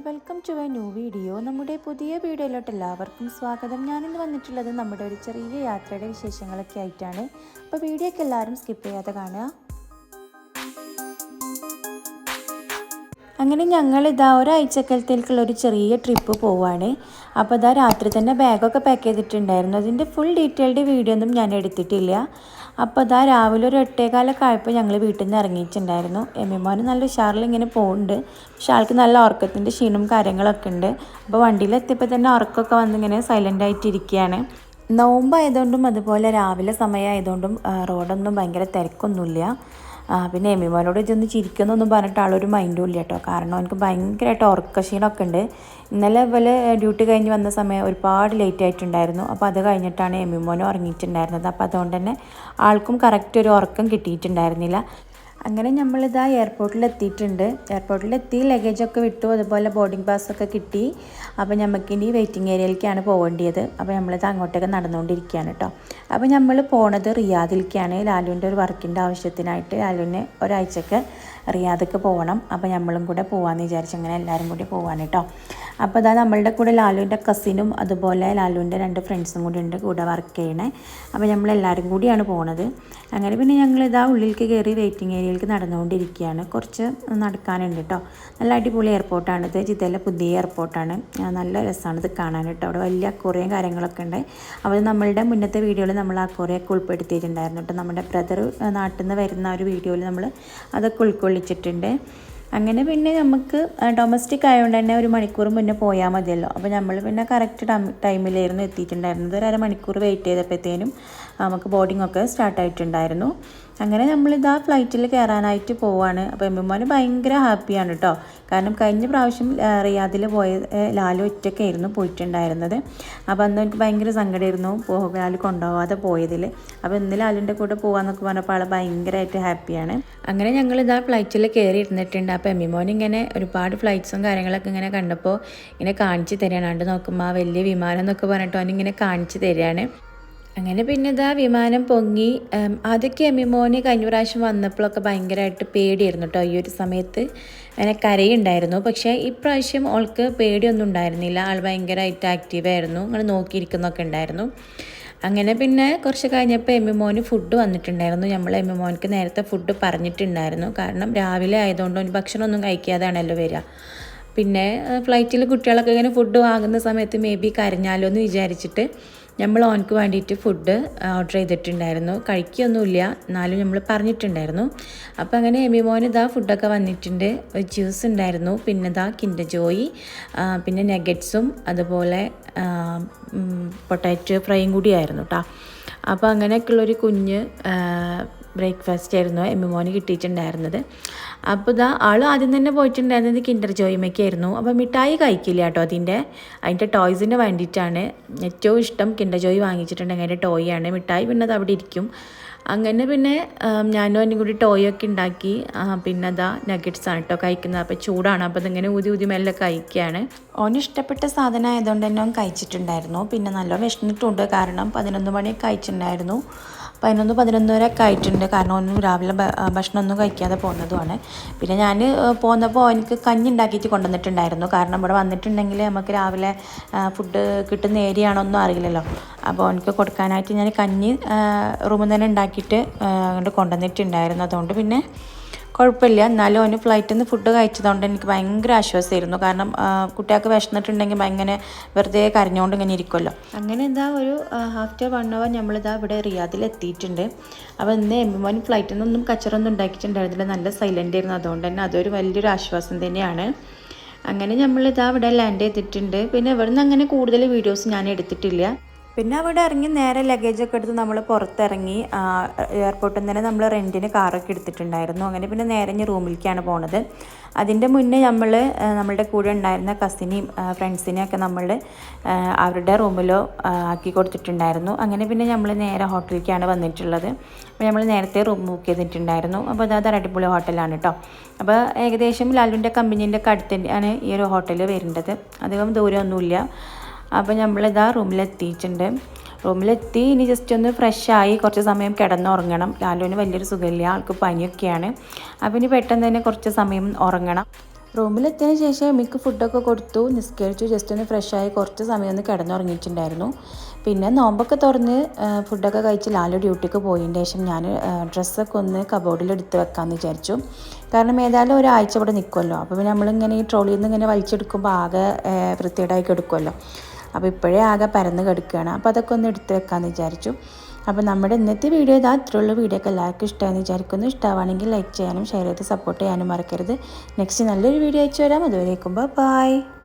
Welcome to a new video. നമ്മുടെ പുതിയ വീഡിയോയിലോട്ട് എല്ലാവർക്കും സ്വാഗതം. ഞാനിന്ന് വന്നിട്ടുള്ളത് നമ്മുടെ ഒരു ചെറിയ യാത്രയുടെ വിശേഷങ്ങളൊക്കെ ആയിട്ടാണ്. അപ്പോൾ വീഡിയോ ഒക്കെ എല്ലാവരും സ്കിപ്പ് ചെയ്യാതെ കാണുക. അങ്ങനെ ഞങ്ങളിതാ ഒരാഴ്ചക്കാലത്തേക്കുള്ളൊരു ചെറിയ ട്രിപ്പ് പോവുകയാണ്. അപ്പോൾ ഇതാ രാത്രി തന്നെ ബാഗൊക്കെ പാക്ക് ചെയ്തിട്ടുണ്ടായിരുന്നു. അതിൻ്റെ ഫുൾ ഡീറ്റെയിൽഡ് വീഡിയോ ഒന്നും ഞാൻ എടുത്തിട്ടില്ല. അപ്പോൾ ഇതാ രാവിലെ ഒരു 8:15 ആയപ്പോൾ ഞങ്ങൾ വീട്ടിൽ നിന്ന് ഇറങ്ങിയിട്ടുണ്ടായിരുന്നു. എമ്മിമോന് നല്ല ഉഷാറിൽ ഇങ്ങനെ പോകുന്നുണ്ട്. പക്ഷെ ആൾക്ക് നല്ല ഉറക്കത്തിൻ്റെ ക്ഷീണവും കാര്യങ്ങളൊക്കെ ഉണ്ട്. അപ്പോൾ വണ്ടിയിലെത്തിയപ്പോൾ തന്നെ ഉറക്കമൊക്കെ വന്നിങ്ങനെ സൈലൻ്റ് ആയിട്ടിരിക്കുകയാണ്. നോമ്പായതുകൊണ്ടും അതുപോലെ രാവിലെ സമയമായതുകൊണ്ടും റോഡൊന്നും ഭയങ്കര തിരക്കൊന്നുമില്ല. പിന്നെ എമ്മിമോനോട് ഇതൊന്ന് ചിരിക്കുന്നൊന്നും പറഞ്ഞിട്ട് ആളൊരു മൈൻഡും ഇല്ല കേട്ടോ. കാരണം എനിക്ക് ഭയങ്കരമായിട്ട് ഉറക്കക്ഷീണമൊക്കെ ഉണ്ട്. ഇന്നലെ പോലെ ഡ്യൂട്ടി കഴിഞ്ഞ് വന്ന സമയം ഒരുപാട് ലേറ്റ് ആയിട്ടുണ്ടായിരുന്നു. അപ്പോൾ അത് കഴിഞ്ഞിട്ടാണ് എമ്മിമോനും ഉറങ്ങിയിട്ടുണ്ടായിരുന്നത്. അപ്പോൾ അതുകൊണ്ട് തന്നെ ആൾക്കും കറക്റ്റ് ഒരു ഉറക്കം കിട്ടിയിട്ടുണ്ടായിരുന്നില്ല. അങ്ങനെ നമ്മളിതാ എയർപോർട്ടിലെത്തിയിട്ടുണ്ട്. എയർപോർട്ടിലെത്തി ലഗേജൊക്കെ വിട്ടു, അതുപോലെ ബോർഡിംഗ് പാസ്സൊക്കെ കിട്ടി. അപ്പോൾ നമുക്കിനി വെയിറ്റിംഗ് ഏരിയയിലേക്കാണ് പോകേണ്ടത്. അപ്പോൾ നമ്മളിത് അങ്ങോട്ടേക്ക് നടന്നുകൊണ്ടിരിക്കുകയാണ് കേട്ടോ. അപ്പോൾ നമ്മൾ പോണത് റിയാദിലേക്കാണ്. ലാലുവിൻ്റെ ഒരു വർക്കിൻ്റെ ആവശ്യത്തിനായിട്ട് ലാലുവിന് ഒരാഴ്ചക്ക് റിയാദിലേക്ക് പോകണം. അപ്പോൾ നമ്മളും കൂടെ പോകാമെന്ന് വിചാരിച്ചു. അങ്ങനെ എല്ലാവരും കൂടി പോകാൻ കേട്ടോ. അപ്പോൾ അതാ നമ്മളുടെ കൂടെ ലാലുവിൻ്റെ കസിനും അതുപോലെ ലാലുവിൻ്റെ 2 ഫ്രണ്ട്സും കൂടി ഉണ്ട് കൂടെ വർക്ക് ചെയ്യണേ. അപ്പോൾ നമ്മളെല്ലാവരും കൂടിയാണ് പോണത്. അങ്ങനെ പിന്നെ ഞങ്ങളിതാ ഉള്ളിലേക്ക് കയറി വെയിറ്റിംഗ് ഏരിയയിലേക്ക് നടന്നുകൊണ്ടിരിക്കുകയാണ്. കുറച്ച് നടക്കാനുണ്ട് കേട്ടോ. നല്ല അടിപൊളി എയർപോർട്ടാണിത്. ജിദ്ദയിലെ പുതിയ എയർപോർട്ടാണ്. നല്ല രസമാണ് ഇത് കാണാൻ കേട്ടോ. അവിടെ വലിയ അക്വേറിയം കാര്യങ്ങളൊക്കെ ഉണ്ട്. അപ്പോൾ നമ്മളുടെ മുന്നത്തെ വീഡിയോയിൽ നമ്മൾ അക്വേറിയമൊക്കെ ഉൾപ്പെടുത്തിയിട്ടുണ്ടായിരുന്നു കേട്ടോ. നമ്മുടെ ബ്രദർ നാട്ടിൽ നിന്ന് വരുന്ന ഒരു വീഡിയോയിൽ നമ്മൾ അതൊക്കെ ഉൾക്കൊള്ളിച്ചിട്ടുണ്ട്. അങ്ങനെ പിന്നെ നമുക്ക് ഡൊമസ്റ്റിക് ആയതുകൊണ്ട് തന്നെ 1 മണിക്കൂർ മുന്നേ പോയാൽ മതിയല്ലോ. അപ്പോൾ നമ്മൾ പിന്നെ കറക്റ്റ് ടൈമിലായിരുന്നു എത്തിയിട്ടുണ്ടായിരുന്നത്. ഒരു അരമണിക്കൂർ വെയിറ്റ് ചെയ്തപ്പോഴത്തേനും നമുക്ക് ബോർഡിംഗ് ഒക്കെ സ്റ്റാർട്ടായിട്ടുണ്ടായിരുന്നു. അങ്ങനെ നമ്മളിതാ ഫ്ലൈറ്റിൽ കയറാനായിട്ട് പോവാണ്. അപ്പോൾ എമ്മിമോന് ഭയങ്കര ഹാപ്പിയാണ് കേട്ടോ. കാരണം കഴിഞ്ഞ പ്രാവശ്യം റിയാദിൽ പോയ ലാലു ഒറ്റയ്ക്കായിരുന്നു പോയിട്ടുണ്ടായിരുന്നത്. അപ്പോൾ അന്ന് എനിക്ക് ഭയങ്കര സങ്കടമായിരുന്നു ലാലു കൊണ്ടുപോകാതെ പോയതിൽ. അപ്പോൾ ഇന്ന് ലാലുവിൻ്റെ കൂടെ പോകാമെന്നൊക്കെ പറഞ്ഞപ്പോൾ ആൾ ഭയങ്കരമായിട്ട് ഹാപ്പിയാണ്. അങ്ങനെ ഞങ്ങളിതാ ഫ്ലൈറ്റിൽ കയറി ഇരുന്നിട്ടുണ്ട്. അപ്പോൾ എമ്മിമോൻ ഇങ്ങനെ ഒരുപാട് ഫ്ലൈറ്റ്സും കാര്യങ്ങളൊക്കെ ഇങ്ങനെ കണ്ടപ്പോൾ ഇങ്ങനെ കാണിച്ച് തരാനാണ്ട് നോക്കുമ്പോൾ ആ വലിയ വിമാനം എന്നൊക്കെ പറഞ്ഞിട്ട് അവനിങ്ങനെ കാണിച്ച് തരികയാണ്. അങ്ങനെ പിന്നെ ഇതാ വിമാനം പൊങ്ങി. ആദ്യമൊക്കെ എമ്മിമോന് കഴിഞ്ഞ പ്രാവശ്യം വന്നപ്പോഴൊക്കെ ഭയങ്കരമായിട്ട് പേടിയായിരുന്നു കേട്ടോ. ഈ ഒരു സമയത്ത് അങ്ങനെ കരയുണ്ടായിരുന്നു. പക്ഷേ ഇപ്രാവശ്യം അവൾക്ക് പേടിയൊന്നും ഉണ്ടായിരുന്നില്ല. ആൾ ഭയങ്കരമായിട്ട് ആക്റ്റീവായിരുന്നു. അങ്ങനെ നോക്കിയിരിക്കുന്നൊക്കെ ഉണ്ടായിരുന്നു. അങ്ങനെ പിന്നെ കുറച്ച് കഴിഞ്ഞപ്പോൾ എമ്മിമോന് ഫുഡ് വന്നിട്ടുണ്ടായിരുന്നു. നമ്മൾ എമ്മിമോനക്ക് നേരത്തെ ഫുഡ് പറഞ്ഞിട്ടുണ്ടായിരുന്നു. കാരണം രാവിലെ ആയതുകൊണ്ട് ഭക്ഷണമൊന്നും കഴിക്കാതാണല്ലോ വരിക. പിന്നെ ഫ്ലൈറ്റിൽ കുട്ടികളൊക്കെ ഇങ്ങനെ ഫുഡ് വാങ്ങുന്ന സമയത്ത് മേ ബി കരഞ്ഞാലോ എന്ന് വിചാരിച്ചിട്ട് നമ്മൾ ഓനക്ക് വേണ്ടിയിട്ട് ഫുഡ് ഓർഡർ ചെയ്തിട്ടുണ്ടായിരുന്നു. കഴിക്കുകയൊന്നുമില്ല, എന്നാലും നമ്മൾ പറഞ്ഞിട്ടുണ്ടായിരുന്നു. അപ്പോൾ അങ്ങനെ എമ്മിമോന് ഇതാ ഫുഡൊക്കെ വന്നിട്ടുണ്ട്. ജ്യൂസ് ഉണ്ടായിരുന്നു, പിന്നെ ഇതാ കിൻഡർ ജോയ്, പിന്നെ നെഗറ്റ്സും അതുപോലെ പൊട്ടാറ്റോ ഫ്രൈയും കൂടിയായിരുന്നു കേട്ടോ. അപ്പോൾ അങ്ങനെയൊക്കെയുള്ളൊരു കുഞ്ഞ് ബ്രേക്ക്ഫാസ്റ്റ് ആയിരുന്നു എമ്മിമോന് കിട്ടിയിട്ടുണ്ടായിരുന്നത്. അപ്പോൾ ഇതാ ആൾ ആദ്യം തന്നെ പോയിട്ടുണ്ടായിരുന്നത് കിൻഡർ ജോയ്മയ്ക്കായിരുന്നു. അപ്പോൾ മിഠായി കഴിക്കില്ല കേട്ടോ. അതിൻ്റെ ടോയ്സിന് വേണ്ടിയിട്ടാണ് ഏറ്റവും ഇഷ്ടം. കിൻഡർ ജോയ് വാങ്ങിച്ചിട്ടുണ്ടെങ്കിൽ അതിൻ്റെ ടോയാണ്. മിഠായി പിന്നെ അത് അവിടെ ഇരിക്കും. അങ്ങനെ പിന്നെ ഞാനും അതിനും കൂടി ടോയൊക്കെ ഉണ്ടാക്കി. പിന്നെ അതാ നഗറ്റ്സ് ആണ് കേട്ടോ കഴിക്കുന്നത്. അപ്പോൾ ചൂടാണ്, അപ്പോൾ അതിങ്ങനെ ഊതി മെല്ലെ കഴിക്കുകയാണ്. ഓന് ഇഷ്ടപ്പെട്ട സാധനം ആയതുകൊണ്ട് തന്നെ ഓൻ കഴിച്ചിട്ടുണ്ടായിരുന്നു. പിന്നെ നല്ലോണം വിശന്നിട്ടുണ്ട്. കാരണം 11 മണിയൊക്കെ കഴിച്ചിട്ടുണ്ടായിരുന്നു. 11-11:30 ആയിട്ടുണ്ട്. കാരണം ഒന്നും രാവിലെ ഭക്ഷണമൊന്നും കഴിക്കാതെ പോകുന്നതുമാണ്. പിന്നെ ഞാൻ പോന്നപ്പോൾ എനിക്ക് കഞ്ഞി ഉണ്ടാക്കിയിട്ട് കൊണ്ടുവന്നിട്ടുണ്ടായിരുന്നു. കാരണം ഇവിടെ വന്നിട്ടുണ്ടെങ്കിൽ നമുക്ക് രാവിലെ ഫുഡ് കിട്ടുന്ന ഏരിയ ആണോന്നും അറിയില്ലല്ലോ. അപ്പോൾ എനിക്ക് കൊടുക്കാനായിട്ട് ഞാൻ കഞ്ഞി റൂമിൽ തന്നെ ഉണ്ടാക്കിയിട്ട് അങ്ങോട്ട് കൊണ്ടുവന്നിട്ടുണ്ടായിരുന്നു. അതുകൊണ്ട് പിന്നെ കുഴപ്പമില്ല. എന്നാലും അവന് ഫ്ലൈറ്റിൽ നിന്ന് ഫുഡ് കഴിച്ചതുകൊണ്ട് എനിക്ക് ഭയങ്കര ആശ്വാസമായിരുന്നു. കാരണം കുട്ടികൾക്ക് വിശന്നിട്ടുണ്ടെങ്കിൽ ഭയങ്കര വെറുതെ കരഞ്ഞുകൊണ്ട് ഇങ്ങനെ ഇരിക്കുമല്ലോ. അങ്ങനെ ഇതാ ഒരു ആഫ്റ്റർ 1 hour നമ്മളിതാ ഇവിടെ റിയാദിൽ എത്തിയിട്ടുണ്ട്. അപ്പോൾ ഇന്ന് എമ്മിമോൻ ഫ്ലൈറ്റിൽ നിന്നൊന്നും കച്ചറൊന്നും ഉണ്ടാക്കിയിട്ടുണ്ടായിരുന്നില്ല. നല്ല സൈലൻ്റ് ആയിരുന്നു. അതുകൊണ്ട് തന്നെ അതൊരു വലിയൊരു ആശ്വാസം തന്നെയാണ്. അങ്ങനെ നമ്മളിതാ ഇവിടെ ലാൻഡ് ചെയ്തിട്ടുണ്ട്. പിന്നെ ഇവിടെ നിന്ന് അങ്ങനെ കൂടുതൽ വീഡിയോസ് ഞാൻ എടുത്തിട്ടില്ല. പിന്നെ അവിടെ ഇറങ്ങി നേരെ ലഗേജൊക്കെ എടുത്ത് നമ്മൾ പുറത്തിറങ്ങി. എയർപോർട്ടിൽ നിന്ന് തന്നെ നമ്മൾ റെൻറ്റിന് കാറൊക്കെ എടുത്തിട്ടുണ്ടായിരുന്നു. അങ്ങനെ പിന്നെ നേരെ റൂമിലേക്കാണ് പോണത്. അതിൻ്റെ മുന്നേ നമ്മളുടെ കൂടെ ഉണ്ടായിരുന്ന കസിനെയും ഫ്രണ്ട്സിനെയൊക്കെ നമ്മൾ അവരുടെ റൂമിലോ ആക്കി കൊടുത്തിട്ടുണ്ടായിരുന്നു. അങ്ങനെ പിന്നെ നമ്മൾ നേരെ ഹോട്ടലിലേക്കാണ് വന്നിട്ടുള്ളത്. അപ്പോൾ നമ്മൾ നേരത്തെ റൂം ബുക്ക് ചെയ്തിട്ടുണ്ടായിരുന്നു. അപ്പോൾ അത് അടിപൊളി ഹോട്ടലാണ് കേട്ടോ. അപ്പോൾ ഏകദേശം ലാലുവിൻ്റെ കമ്പനീൻ്റെ ഒക്കെ അടുത്ത് തന്നെയാണ് ഈ ഒരു ഹോട്ടൽ വരുന്നത്. അധികം ദൂരമൊന്നുമില്ല. അപ്പോൾ നമ്മളിതാ റൂമിലെത്തിയിട്ടുണ്ട്. റൂമിലെത്തി ഇനി ജസ്റ്റ് ഒന്ന് ഫ്രഷായി കുറച്ച് സമയം കിടന്നുറങ്ങണം. ലാലുവിന് വലിയൊരു സുഖമില്ല, ആൾക്ക് പനിയൊക്കെയാണ്. അപ്പോൾ ഇനി പെട്ടെന്ന് തന്നെ കുറച്ച് സമയം ഉറങ്ങണം. റൂമിലെത്തിയതിന് ശേഷം എനിക്ക് ഫുഡൊക്കെ കൊടുത്തു, നിസ്കരിച്ചു, ജസ്റ്റ് ഒന്ന് ഫ്രഷായി കുറച്ച് സമയം ഒന്ന് കിടന്നുറങ്ങിയിട്ടുണ്ടായിരുന്നു. പിന്നെ നോമ്പൊക്കെ തുറന്ന് ഫുഡൊക്കെ കഴിച്ച് ലാലു ഡ്യൂട്ടിക്ക് പോയതിന് ശേഷം ഞാൻ ഡ്രസ്സൊക്കെ ഒന്ന് കബോർഡിൽ എടുത്ത് വെക്കാമെന്ന് വിചാരിച്ചു. കാരണം ഏതായാലും ഒരാഴ്ച ഇവിടെ നിൽക്കുമല്ലോ. അപ്പോൾ പിന്നെ നമ്മളിങ്ങനെ ഈ ട്രോളിയിൽ നിന്ന് ഇങ്ങനെ വലിച്ചെടുക്കുമ്പോൾ ആകെ വൃത്തികേടായി കിടക്കുമല്ലോ. അപ്പോൾ ഇപ്പോഴേ ആകെ പരന്ന് കിടക്കുകയാണ്. അപ്പോൾ അതൊക്കെ ഒന്ന് എടുത്ത് വെക്കാമെന്ന് വിചാരിച്ചു. അപ്പോൾ നമ്മുടെ ഇന്നത്തെ വീഡിയോ ഇതാ ഇത്രയുള്ള വീഡിയോ ഒക്കെ എല്ലാവർക്കും ഇഷ്ടമായെന്ന് വിചാരിക്കുന്നു. ഇഷ്ടമാണെങ്കിൽ ലൈക്ക് ചെയ്യാനും ഷെയർ ചെയ്ത് സപ്പോർട്ട് ചെയ്യാനും മറക്കരുത്. നെക്സ്റ്റ് നല്ലൊരു വീഡിയോ അയച്ചു വരാം. അതുവരേക്കും ബൈ.